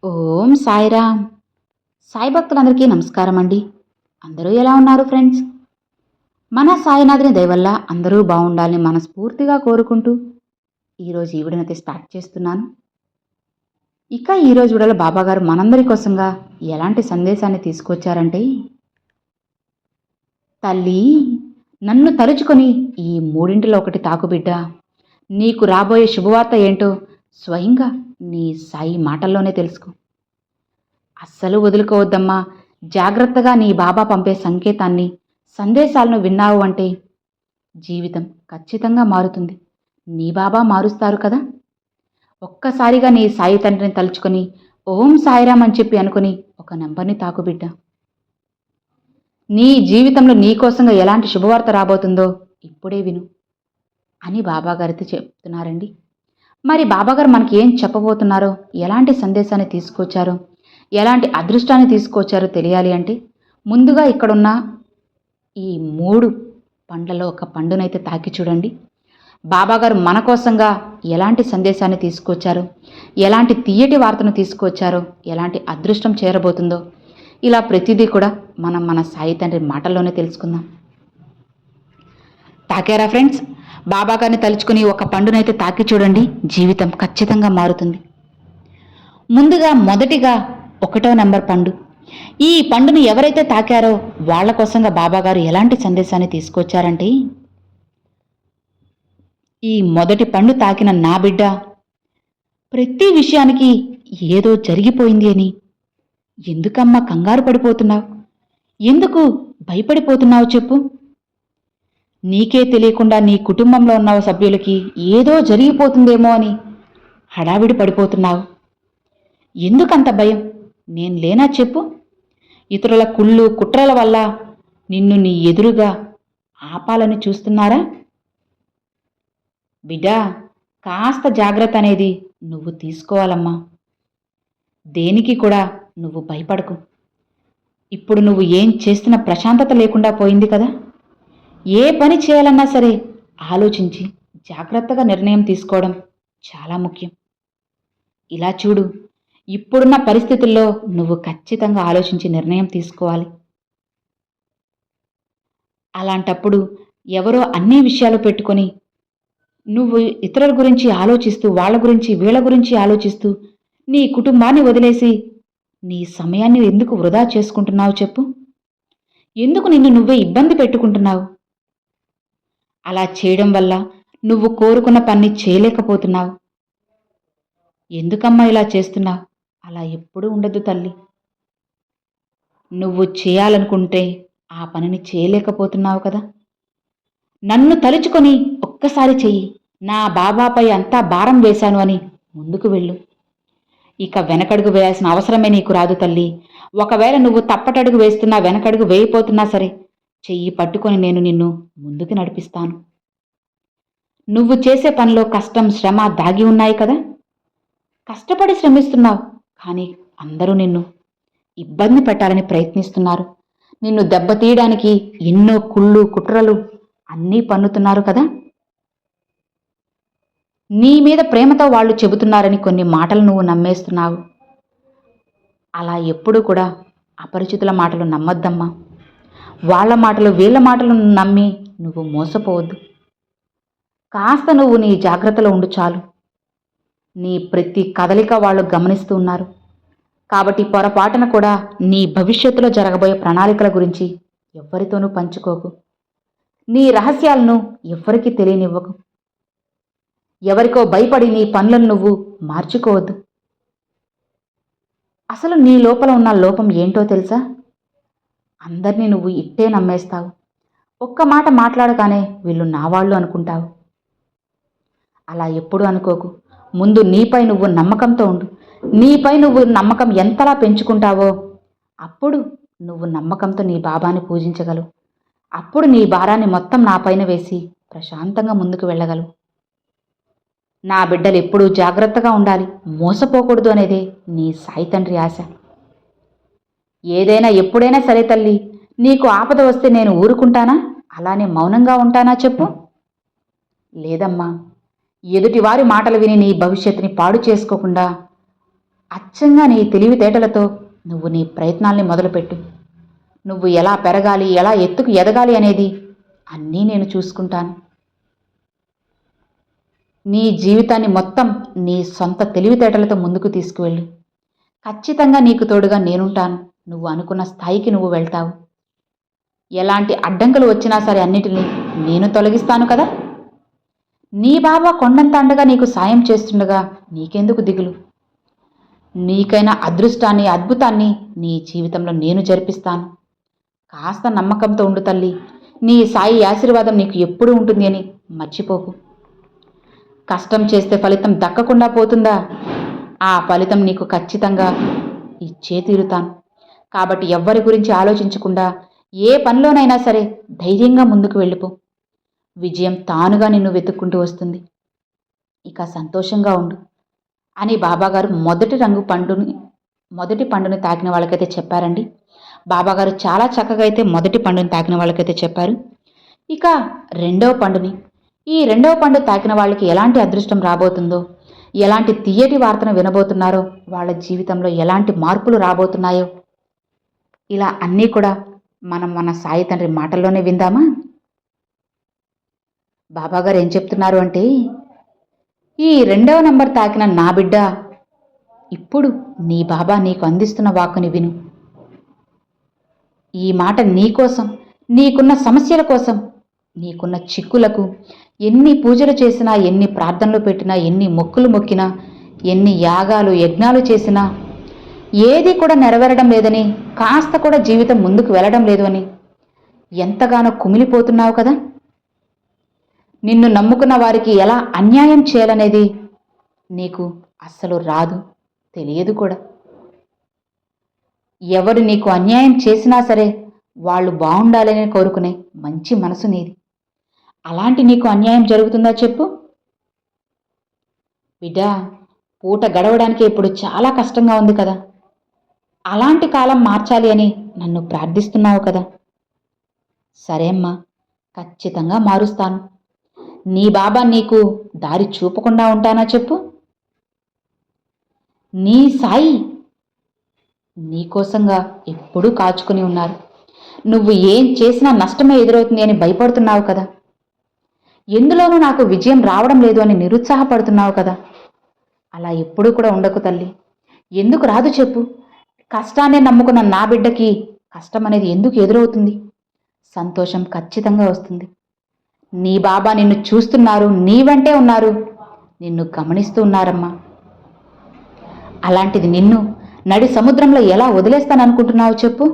ఓం సాయిరామ్. సాయి భక్తులందరికీ నమస్కారం అండి. అందరూ ఎలా ఉన్నారు ఫ్రెండ్స్? మన సాయినాథుని దయ వల్ల అందరూ బాగుండాలని మనస్ఫూర్తిగా కోరుకుంటూ ఈరోజు ఈ వీడియోనైతే స్టార్ట్ చేస్తున్నాను. ఇక ఈరోజు వీడియోలో బాబాగారు మనందరి కోసంగా ఎలాంటి సందేశాన్ని తీసుకొచ్చారంటే, తల్లి నన్ను తలుచుకొని ఈ మూడింటిలో ఒకటి తాకు బిడ్డ. నీకు రాబోయే శుభవార్త ఏంటో స్వయంగా నీ సాయి మాటల్లోనే తెలుసుకో. అస్సలు వదులుకోవద్దమ్మా. జాగ్రత్తగా నీ బాబా పంపే సంకేతాన్ని, సందేశాలను విన్నావు అంటే జీవితం ఖచ్చితంగా మారుతుంది. నీ బాబా మారుస్తారు కదా. ఒక్కసారిగా నీ సాయి తండ్రిని తలుచుకొని ఓం సాయిరామ్ అని చెప్పి అనుకుని ఒక నెంబర్ని తాకుబిడ్డ. నీ జీవితంలో నీకోసంగా ఎలాంటి శుభవార్త రాబోతుందో ఇప్పుడే విను అని బాబాగారితో చెప్తున్నారండి. మరి బాబాగారు మనకి ఏం చెప్పబోతున్నారో, ఎలాంటి సందేశాన్ని తీసుకొచ్చారో, ఎలాంటి అదృష్టాన్ని తీసుకొచ్చారో తెలియాలి అంటే ముందుగా ఇక్కడున్న ఈ 3 పండ్లలో ఒక పండునైతే తాకి చూడండి. బాబాగారు మన కోసంగా ఎలాంటి సందేశాన్ని తీసుకొచ్చారో, ఎలాంటి తీయటి వార్తను తీసుకొచ్చారో, ఎలాంటి అదృష్టం చేరబోతుందో ఇలా ప్రతిదీ కూడా మనం మన సాయి తండ్రి మాటల్లోనే తెలుసుకుందాం. తాకారా ఫ్రెండ్స్? బాబాగారిని తలుచుకుని ఒక పండునైతే తాకి చూడండి. జీవితం ఖచ్చితంగా మారుతుంది. ముందుగా మొదటిగా 1వ నెంబర్ పండు. ఈ పండును ఎవరైతే తాకారో వాళ్ళ కోసంగా బాబాగారు ఎలాంటి సందేశాన్ని తీసుకొచ్చారంటే, ఈ మొదటి పండు తాకిన నా బిడ్డ, ప్రతి విషయానికి ఏదో జరిగిపోయింది అని ఎందుకమ్మా కంగారు పడిపోతున్నావు? ఎందుకు భయపడిపోతున్నావు చెప్పు? నీకే తెలియకుండా నీ కుటుంబంలో ఉన్న సభ్యులకి ఏదో జరిగిపోతుందేమో అని హడావిడి పడిపోతున్నావు. ఎందుకంత భయం? నేను లేనా చెప్పు? ఇతరుల కుళ్ళు కుట్రల వల్ల నిన్ను నీ ఎదురుగా ఆపాలని చూస్తున్నారా? బిడ్డా, కాస్త జాగ్రత్త అనేది నువ్వు తీసుకోవాలమ్మా. దేనికి కూడా నువ్వు భయపడకు. ఇప్పుడు నువ్వు ఏం చేస్తున్న ప్రశాంతత లేకుండా పోయింది కదా. ఏ పని చేయాలన్నా సరే ఆలోచించి జాగ్రత్తగా నిర్ణయం తీసుకోవడం చాలా ముఖ్యం. ఇలా చూడు, ఇప్పుడున్న పరిస్థితుల్లో నువ్వు ఖచ్చితంగా ఆలోచించి నిర్ణయం తీసుకోవాలి. అలాంటప్పుడు ఎవరో అన్ని విషయాలు పెట్టుకొని నువ్వు ఇతరుల గురించి ఆలోచిస్తూ, వాళ్ళ గురించి వీళ్ళ గురించి ఆలోచిస్తూ నీ కుటుంబాన్ని వదిలేసి నీ సమయాన్ని ఎందుకు వృధా చేసుకుంటున్నావు చెప్పు? ఎందుకు నిన్ను నువ్వే ఇబ్బంది పెట్టుకుంటున్నావు? అలా చేయడం వల్ల నువ్వు కోరుకున్న పని చేయలేకపోతున్నావు. ఎందుకమ్మా ఇలా చేస్తున్నావు? అలా ఎప్పుడూ ఉండదు తల్లి. నువ్వు చేయాలనుకుంటే ఆ పనిని చేయలేకపోతున్నావు కదా. నన్ను తలుచుకొని ఒక్కసారి చెయ్యి. నా బాబాపై అంతా భారం వేశాను అని ముందుకు వెళ్ళు. ఇక వెనకడుగు వేయాల్సిన అవసరమే నీకు రాదు తల్లి. ఒకవేళ నువ్వు తప్పటడుగు వేస్తున్నా, వెనకడుగు వేయిపోతున్నా సరే, చెయ్యి పట్టుకొని నేను నిన్ను ముందుకు నడిపిస్తాను. నువ్వు చేసే పనిలో కష్టం, శ్రమ దాగి ఉన్నాయి కదా. కష్టపడి శ్రమిస్తున్నావు, కానీ అందరూ నిన్ను ఇబ్బంది పెట్టాలని ప్రయత్నిస్తున్నారు. నిన్ను దెబ్బతీయడానికి ఎన్నో కుళ్ళు కుట్రలు అన్నీ పన్నుతున్నారు కదా. నీ మీద ప్రేమతో వాళ్ళు చెబుతున్నారని కొన్ని మాటలు నువ్వు నమ్మేస్తున్నావు. అలా ఎప్పుడూ కూడా అపరిచితుల మాటలు నమ్మొద్దమ్మా. వాళ్ళ మాటలు వీళ్ళ మాటలు నమ్మి నువ్వు మోసపోవద్దు. కాస్త నువ్వు నీ జాగ్రత్తలో ఉండు చాలు. నీ ప్రతి కదలిక వాళ్ళు గమనిస్తూ ఉన్నారు కాబట్టి పొరపాటున కూడా నీ భవిష్యత్తులో జరగబోయే ప్రణాళికల గురించి ఎవ్వరితోనూ పంచుకోకు. నీ రహస్యాలను ఎవ్వరికీ తెలియనివ్వకు. ఎవరికో భయపడి నీ పనులను నువ్వు మార్చుకోవద్దు. అసలు నీ లోపల ఉన్న లోపం ఏంటో తెలుసా? అందరినీ నువ్వు ఇట్టే నమ్మేస్తావు. ఒక్క మాట మాట్లాడగానే వీళ్ళు నా వాళ్ళు అనుకుంటావు. అలా ఎప్పుడూ అనుకోకు. ముందు నీపై నువ్వు నమ్మకంతో ఉండు. నీపై నువ్వు నమ్మకం ఎంతలా పెంచుకుంటావో అప్పుడు నువ్వు నమ్మకంతో నీ బాబాని పూజించగలవు. అప్పుడు నీ భారాన్ని మొత్తం నా పైన వేసి ప్రశాంతంగా ముందుకు వెళ్ళగలవు. నా బిడ్డలు ఎప్పుడూ జాగ్రత్తగా ఉండాలి, మోసపోకూడదు అనేదే నీ సాయి తండ్రి ఆశ. ఏదైనా ఎప్పుడైనా సరే తల్లి, నీకు ఆపద వస్తే నేను ఊరుకుంటానా? అలానే మౌనంగా ఉంటానా చెప్పు? లేదమ్మా. ఎదుటివారి మాటలు విని నీ భవిష్యత్తుని పాడు చేసుకోకుండా అచ్చంగా నీ తెలివితేటలతో నువ్వు నీ ప్రయత్నాల్ని మొదలుపెట్టు. నువ్వు ఎలా పెరగాలి, ఎలా ఎత్తుకు ఎదగాలి అనేది అన్నీ నేను చూసుకుంటాను. నీ జీవితాన్ని మొత్తం నీ సొంత తెలివితేటలతో ముందుకు తీసుకువెళ్ళు. ఖచ్చితంగా నీకు తోడుగా నేనుంటాను. నువ్వు అనుకున్న స్థాయికి నువ్వు వెళ్తావు. ఎలాంటి అడ్డంకులు వచ్చినా సరే అన్నిటినీ నేను తొలగిస్తాను కదా. నీ బాబా కొండంత అండగా నీకు సాయం చేస్తుండగా నీకెందుకు దిగులు? నీకైన అదృష్టాన్ని, అద్భుతాన్ని నీ జీవితంలో నేను జరిపిస్తాను. కాస్త నమ్మకంతో ఉండు తల్లి. నీ సాయి ఆశీర్వాదం నీకు ఎప్పుడూ ఉంటుంది అని మర్చిపోకు. కష్టం చేస్తే ఫలితం దక్కకుండా పోతుందా? ఆ ఫలితం నీకు ఖచ్చితంగా ఇచ్చే తీరుతాను. కాబట్టి ఎవ్వరి గురించి ఆలోచించకుండా ఏ పనిలోనైనా సరే ధైర్యంగా ముందుకు వెళ్ళిపో. విజయం తానుగా నిన్ను వెతుక్కుంటూ వస్తుంది. ఇక సంతోషంగా ఉండు అని బాబాగారు మొదటి పండుని తాకిన వాళ్ళకైతే చెప్పారండి. బాబాగారు చాలా చక్కగా అయితే మొదటి పండుని తాకిన వాళ్ళకైతే చెప్పారు. ఇక రెండవ పండుని, ఈ రెండవ పండు తాకిన వాళ్ళకి ఎలాంటి అదృష్టం రాబోతుందో, ఎలాంటి తీయటి వార్తను వినబోతున్నారో, వాళ్ళ జీవితంలో ఎలాంటి మార్పులు రాబోతున్నాయో, ఇలా అన్నీ కూడా మనం మన సాయి తండ్రి మాటల్లోనే విందామా? బాబాగారు ఏం చెప్తున్నారు అంటే, ఈ రెండవ నంబర్ తాకిన నా బిడ్డ, ఇప్పుడు నీ బాబా నీకు అందిస్తున్న వాక్కుని విను. ఈ మాట నీకోసం, నీకున్న సమస్యల కోసం, నీకున్న చిక్కులకు ఎన్ని పూజలు చేసినా, ఎన్ని ప్రార్థనలు పెట్టినా, ఎన్ని మొక్కులు మొక్కినా, ఎన్ని యాగాలు యజ్ఞాలు చేసినా ఏది కూడా నెరవేరడం లేదని, కాస్త కూడా జీవితం ముందుకు వెళ్ళడం లేదు అని ఎంతగానో కుమిలిపోతున్నావు కదా. నిన్ను నమ్ముకున్న వారికి ఎలా అన్యాయం చేయాలనేది నీకు అస్సలు రాదు, తెలియదు కూడా. ఎవరు నీకు అన్యాయం చేసినా సరే వాళ్ళు బాగుండాలని కోరుకునే మంచి మనసు నీది. అలాంటి నీకు అన్యాయం జరుగుతుందా చెప్పు? బిడ్డా, పూట గడవడానికి ఇప్పుడు చాలా కష్టంగా ఉంది కదా. అలాంటి కాలం మార్చాలి అని నన్ను ప్రార్థిస్తున్నావు కదా. సరే అమ్మా, ఖచ్చితంగా మారుస్తాను. నీ బాబా నీకు దారి చూపకుండా ఉంటానా చెప్పు? నీ సాయి నీకోసంగా ఎప్పుడూ కాచుకుని ఉన్నారు. నువ్వు ఏం చేసినా నష్టమే ఎదురవుతుంది అని భయపడుతున్నావు కదా. ఎందులోనూ నాకు విజయం రావడం లేదు అని నిరుత్సాహపడుతున్నావు కదా. అలా ఎప్పుడూ కూడా ఉండకు తల్లి. ఎందుకు రాదు చెప్పు? కష్టాన్ని నమ్ముకున్న నా బిడ్డకి కష్టం అనేది ఎందుకు ఎదురవుతుంది? సంతోషం ఖచ్చితంగా వస్తుంది. నీ బాబా నిన్ను చూస్తున్నారు, నీ వెంటే ఉన్నారు, నిన్ను గమనిస్తూ ఉన్నారమ్మా. అలాంటిది నిన్ను నడి సముద్రంలో ఎలా వదిలేస్తాననుకుంటున్నావు చెప్పు?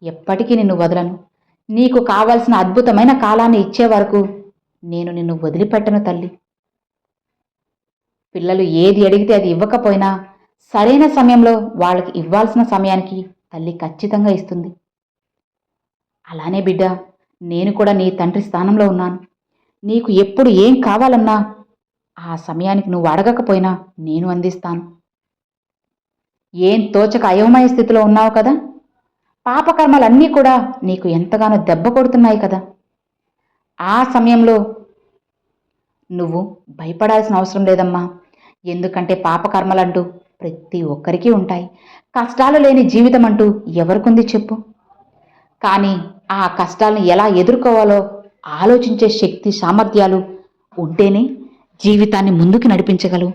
ఎప్పటికీ నిన్ను వదలను. నీకు కావలసిన అద్భుతమైన కాలాన్ని ఇచ్చే వరకు నేను నిన్ను వదిలిపెట్టను తల్లి. పిల్లలు ఏది అడిగితే అది ఇవ్వకపోయినా సరైన సమయంలో వాళ్ళకి ఇవ్వాల్సిన సమయానికి తల్లి ఖచ్చితంగా ఇస్తుంది. అలానే బిడ్డ, నేను కూడా నీ తండ్రి స్థానంలో ఉన్నాను. నీకు ఎప్పుడు ఏం కావాలన్నా ఆ సమయానికి నువ్వు అడగకపోయినా నేను అందిస్తాను. ఏం తోచక అయోమయ స్థితిలో ఉన్నావు కదా. పాపకర్మలన్నీ కూడా నీకు ఎంతగానో దెబ్బ కొడుతున్నాయి కదా. ఆ సమయంలో నువ్వు భయపడాల్సిన అవసరం లేదమ్మా. ఎందుకంటే పాపకర్మలంటూ ప్రతి ఒక్కరికి ఉంటాయి. కష్టాలు లేని జీవితం అంటూ ఎవరికుంది చెప్పు? కానీ ఆ కష్టాలను ఎలా ఎదుర్కోవాలో ఆలోచించే శక్తి, సామర్థ్యాలు ఉంటేనే జీవితాన్ని ముందుకు నడిపించగలవు.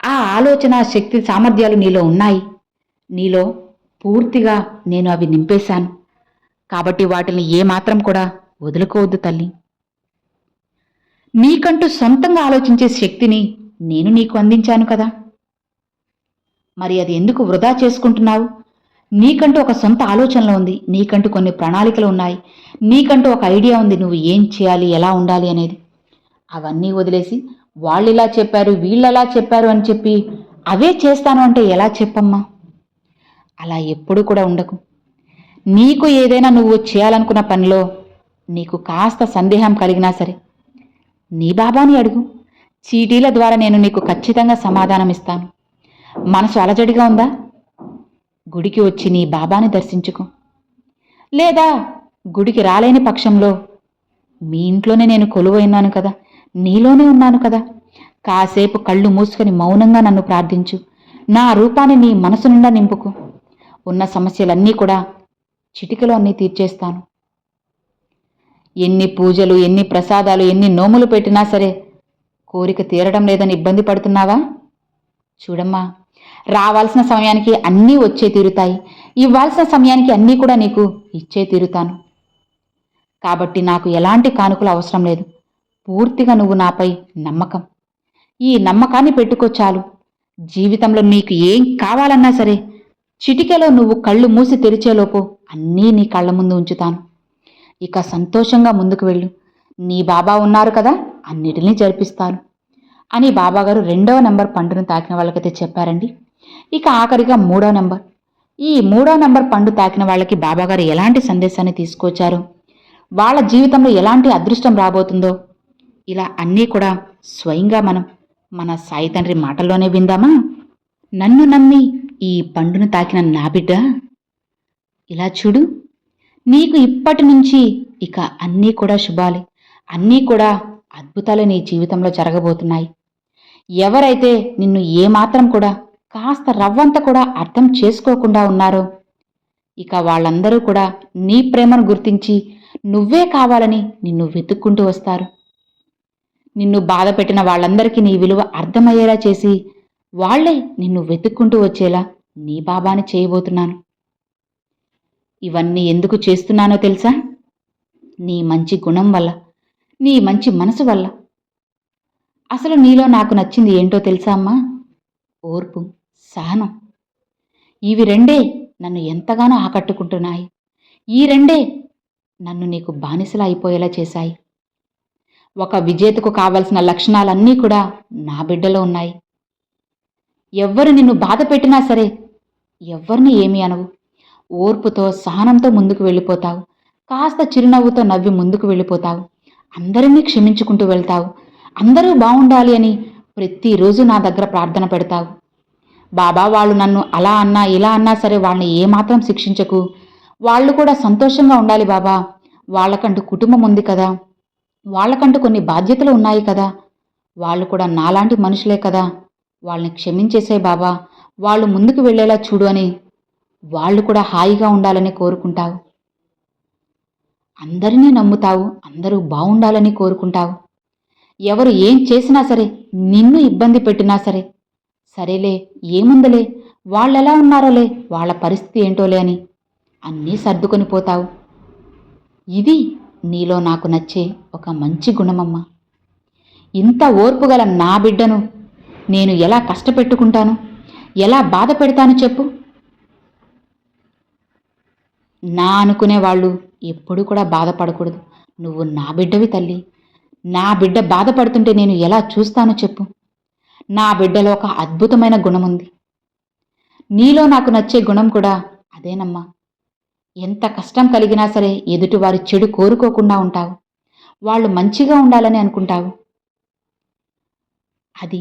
ఆ ఆలోచన శక్తి, సామర్థ్యాలు నీలో ఉన్నాయి. నీలో పూర్తిగా నేను అవి నింపేశాను. కాబట్టి వాటిని ఏమాత్రం కూడా వదులుకోవద్దు తల్లి. నీకంటూ సొంతంగా ఆలోచించే శక్తిని నేను నీకు అందించాను కదా. మరి అది ఎందుకు వృధా చేసుకుంటున్నావు? నీకంటూ ఒక సొంత ఆలోచనలు ఉంది, నీకంటూ కొన్ని ప్రణాళికలు ఉన్నాయి, నీకంటూ ఒక ఐడియా ఉంది, నువ్వు ఏం చేయాలి, ఎలా ఉండాలి అనేది. అవన్నీ వదిలేసి వాళ్ళు ఇలా చెప్పారు, వీళ్ళలా చెప్పారు అని చెప్పి అవే చేస్తాను అంటే ఎలా చెప్పమ్మా? అలా ఎప్పుడు కూడా ఉండకు. నీకు ఏదైనా నువ్వు చేయాలనుకున్న పనిలో నీకు కాస్త సందేహం కలిగినా సరే నీ బాబాని అడుగు. చీటీల ద్వారా నేను నీకు ఖచ్చితంగా సమాధానం ఇస్తాను. మనసు అలజడిగా ఉందా? గుడికి వచ్చి నీ బాబాని దర్శించుకో. లేదా గుడికి రాలేని పక్షంలో మీ ఇంట్లోనే నేను కొలువైనాను కదా, నీలోనే ఉన్నాను కదా, కాసేపు కళ్ళు మూసుకొని మౌనంగా నన్ను ప్రార్థించు. నా రూపాన్ని నీ మనసు నిండా నింపుకు. ఉన్న సమస్యలన్నీ కూడా చిటికలో అన్నీ తీర్చేస్తాను. ఎన్ని పూజలు, ఎన్ని ప్రసాదాలు, ఎన్ని నోములు పెట్టినా సరే కోరిక తీరడం లేదని ఇబ్బంది పడుతున్నావా? చూడమ్మా, రావాల్సిన సమయానికి అన్నీ వచ్చే తీరుతాయి. ఇవ్వాల్సిన సమయానికి అన్నీ కూడా నీకు ఇచ్చే తీరుతాను. కాబట్టి నాకు ఎలాంటి కానుకలు అవసరం లేదు. పూర్తిగా నువ్వు నాపై నమ్మకం, ఈ నమ్మకాన్ని పెట్టుకో చాలు. జీవితంలో నీకు ఏం కావాలన్నా సరే చిటికెలో నువ్వు కళ్ళు మూసి తెరిచేలోపు అన్నీ నీ కళ్ళ ముందు ఉంచుతాను. ఇక సంతోషంగా ముందుకు వెళ్ళు. నీ బాబా ఉన్నారు కదా, అన్నిటినీ జరిపిస్తాను అని బాబాగారు 2వ నెంబర్ పండును తాకిన వాళ్ళకైతే చెప్పారండి. ఇక ఆఖరిగా 3వ నెంబర్. ఈ 3వ నెంబర్ పండు తాకిన వాళ్ళకి బాబాగారు ఎలాంటి సందేశాన్ని తీసుకొచ్చారు, వాళ్ళ జీవితంలో ఎలాంటి అదృష్టం రాబోతుందో ఇలా అన్నీ కూడా స్వయంగా మనం మన సాయి తండ్రి మాటల్లోనే విందామా? నన్ను నమ్మి ఈ పండును తాకిన నా బిడ్డ, ఇలా చూడు, నీకు ఇప్పటి నుంచి ఇక అన్నీ కూడా శుభాలే, అన్నీ కూడా అద్భుతాలే నీ జీవితంలో జరగబోతున్నాయి. ఎవరైతే నిన్ను ఏమాత్రం కూడా కాస్త రవ్వంత కూడా అర్థం చేసుకోకుండా ఉన్నారో ఇక వాళ్ళందరూ కూడా నీ ప్రేమను గుర్తించి నువ్వే కావాలని నిన్ను వెతుక్కుంటూ వస్తారు. నిన్ను బాధ పెట్టిన వాళ్ళందరికీ నీ విలువ అర్థమయ్యేలా చేసి వాళ్లే నిన్ను వెతుక్కుంటూ వచ్చేలా నీ బాబాని చేయబోతున్నాను. ఇవన్నీ ఎందుకు చేస్తున్నానో తెలుసా? నీ మంచి గుణం వల్ల, నీ మంచి మనసు వల్ల. అసలు నీలో నాకు నచ్చింది ఏంటో తెలుసా అమ్మా? ఓర్పు, సహనం. ఇవి రెండే నన్ను ఎంతగానో ఆకట్టుకుంటున్నాయి. ఈ రెండే నన్ను నీకు బానిసలా అయిపోయేలా చేశాయి. ఒక విజేతకు కావలసిన లక్షణాలన్నీ కూడా నా బిడ్డలో ఉన్నాయి. ఎవ్వరు నిన్ను బాధ పెట్టినా సరే ఎవ్వరిని ఏమీ అనవు. ఓర్పుతో, సహనంతో ముందుకు వెళ్ళిపోతావు. కాస్త చిరునవ్వుతో నవ్వి ముందుకు వెళ్ళిపోతావు. అందరినీ క్షమించుకుంటూ వెళ్తావు. అందరూ బాగుండాలి అని ప్రతిరోజు నా దగ్గర ప్రార్థన పెడతావు. బాబా, వాళ్ళు నన్ను అలా అన్నా ఇలా అన్నా సరే వాళ్ళని ఏమాత్రం శిక్షించకు. వాళ్ళు కూడా సంతోషంగా ఉండాలి బాబా. వాళ్ళకంటూ కుటుంబం ఉంది కదా, వాళ్ళకంటూ కొన్ని బాధ్యతలు ఉన్నాయి కదా, వాళ్ళు కూడా నాలాంటి మనుషులే కదా, వాళ్ళని క్షమించేసే బాబా, వాళ్ళు ముందుకు వెళ్ళేలా చూడు అని వాళ్ళు కూడా హాయిగా ఉండాలని కోరుకుంటావు. అందరినీ నమ్ముతావు. అందరూ బాగుండాలని కోరుకుంటావు. ఎవరు ఏం చేసినా సరే, నిన్ను ఇబ్బంది పెట్టినా సరే, సరేలే ఏముందలే, వాళ్ళెలా ఉన్నారోలే, వాళ్ళ పరిస్థితి ఏంటోలే అని అన్నీ సర్దుకొని పోతావు. ఇది నీలో నాకు నచ్చే ఒక మంచి గుణమమ్మా. ఇంత ఓర్పు గల నా బిడ్డను నేను ఎలా కష్టపెట్టుకుంటాను, ఎలా బాధ పెడతాను చెప్పు? నా అనుకునే వాళ్ళు ఎప్పుడూ కూడా బాధపడకూడదు. నువ్వు నా బిడ్డవి తల్లి. నా బిడ్డ బాధపడుతుంటే నేను ఎలా చూస్తానో చెప్పు? నా బిడ్డలో ఒక అద్భుతమైన గుణం ఉంది. నీలో నాకు నచ్చే గుణం కూడా అదేనమ్మా. ఎంత కష్టం కలిగినా సరే ఎదుటివారి చెడు కోరుకోకుండా ఉంటావు. వాళ్ళు మంచిగా ఉండాలని అనుకుంటావు. అది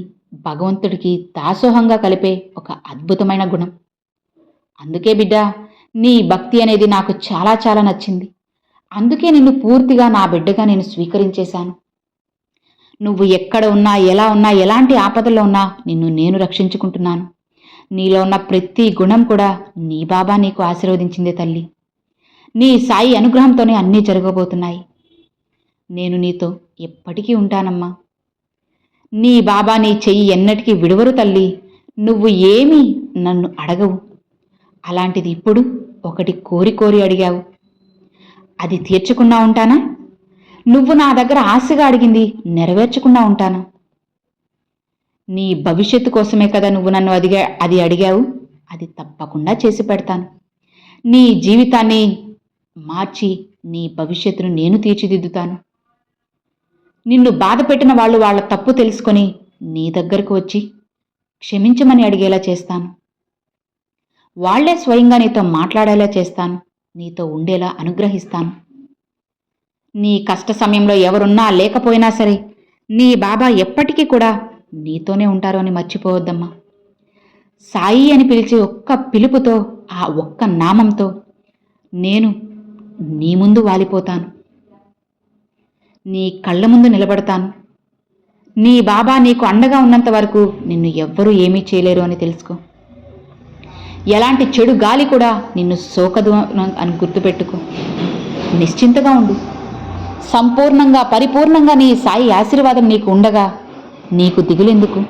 భగవంతుడికి దాసోహంగా కలిపే ఒక అద్భుతమైన గుణం. అందుకే బిడ్డ, నీ భక్తి అనేది నాకు చాలా చాలా నచ్చింది. అందుకే నిన్ను పూర్తిగా నా బిడ్డగా నేను స్వీకరించేశాను. నువ్వు ఎక్కడ ఉన్నా, ఎలా ఉన్నా, ఎలాంటి ఆపదలో ఉన్నా నిన్ను నేను రక్షించుకుంటున్నాను. నీలో ఉన్న ప్రతి గుణం కూడా నీ బాబా నీకు ఆశీర్వదించిందే తల్లి. నీ సాయి అనుగ్రహంతోనే అన్నీ జరగబోతున్నాయి. నేను నీతో ఎప్పటికీ ఉంటానమ్మా. నీ బాబా నీ చెయ్యి ఎన్నటికీ విడువరు తల్లి. నువ్వు ఏమీ నన్ను అడగవు. అలాంటిది ఇప్పుడు ఒకటి కోరి కోరి అడిగావు. అది తీర్చకుండా ఉంటానా? నువ్వు నా దగ్గర ఆశగా అడిగింది నెరవేర్చకుండా ఉంటాను? నీ భవిష్యత్తు కోసమే కదా నువ్వు నన్ను అది అడిగావు. అది తప్పకుండా చేసి పెడతాను. నీ జీవితాన్ని మార్చి నీ భవిష్యత్తును నేను తీర్చిదిద్దుతాను. నిన్ను బాధ పెట్టిన వాళ్ళు వాళ్ళ తప్పు తెలుసుకొని నీ దగ్గరకు వచ్చి క్షమించమని అడిగేలా చేస్తాను. వాళ్లే స్వయంగా నీతో మాట్లాడేలా చేస్తాను. నీతో ఉండేలా అనుగ్రహిస్తాను. నీ కష్ట సమయంలో ఎవరున్నా లేకపోయినా సరే నీ బాబా ఎప్పటికీ కూడా నీతోనే ఉంటారు అని మర్చిపోవద్దమ్మా. సాయి అని పిలిచే ఒక్క పిలుపుతో, ఆ ఒక్క నామంతో నేను నీ ముందు వాలిపోతాను. నీ కళ్ళ ముందు నిలబడతాను. నీ బాబా నీకు అండగా ఉన్నంత వరకు నిన్ను ఎవ్వరూ ఏమీ చేయలేరు అని తెలుసుకో. ఎలాంటి చెడు గాలి కూడా నిన్ను సోకదు అని గుర్తుపెట్టుకో. నిశ్చింతగా ఉండు. సంపూర్ణంగా పరిపూర్ణంగా నీ సాయి ఆశీర్వాదం నీకు ఉండగా నీకు దిగులెందుకు,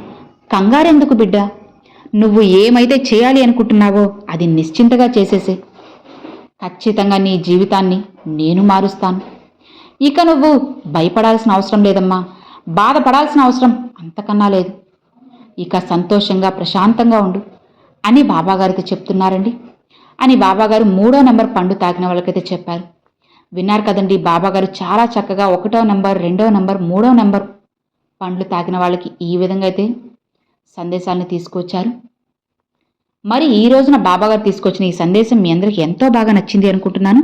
కంగారెందుకు బిడ్డ? నువ్వు ఏమైతే చేయాలి అనుకుంటున్నావో అది నిశ్చింతగా చేసేసే. ఖచ్చితంగా నీ జీవితాన్ని నేను మారుస్తాను. ఇక నువ్వు భయపడాల్సిన అవసరం లేదమ్మా, బాధపడాల్సిన అవసరం అంతకన్నా లేదు. ఇక సంతోషంగా ప్రశాంతంగా ఉండు అని బాబాగారితో చెప్తున్నారండి అని బాబాగారు 3వ నెంబర్ పండు తాగిన వాళ్ళకైతే చెప్పారు. విన్నారు కదండి, బాబాగారు చాలా చక్కగా 1వ నెంబర్, 2వ నెంబర్, 3వ నెంబర్ పండ్లు తాగిన వాళ్ళకి ఈ విధంగా అయితే సందేశాన్ని తీసుకొచ్చారు. మరి ఈ రోజున బాబాగారు తీసుకొచ్చిన ఈ సందేశం మీ అందరికీ ఎంతో బాగా నచ్చింది అనుకుంటున్నాను.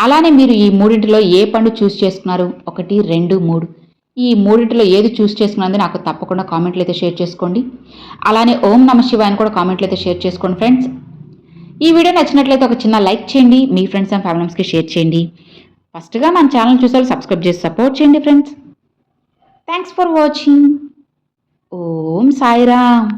అలానే మీరు ఈ మూడింటిలో ఏ పండు చూస్ చేసుకున్నారు? 1, 2, 3 ఈ మూడింటిలో ఏది చూస్ చేసుకున్నది నాకు తప్పకుండా కామెంట్లు అయితే షేర్ చేసుకోండి. అలానే ఓం నమ శివాయని కూడా కామెంట్లు అయితే షేర్ చేసుకోండి ఫ్రెండ్స్. ఈ వీడియో నచ్చినట్లయితే ఒక చిన్న లైక్ చేయండి, మీ ఫ్రెండ్స్ అండ్ ఫ్యామిలీ మెంబర్స్కి షేర్ చేయండి. ఫస్ట్గా మన ఛానల్ చూసారు సబ్స్క్రైబ్ చేసి సపోర్ట్ చేయండి friends. Thanks for watching. Om Sairam.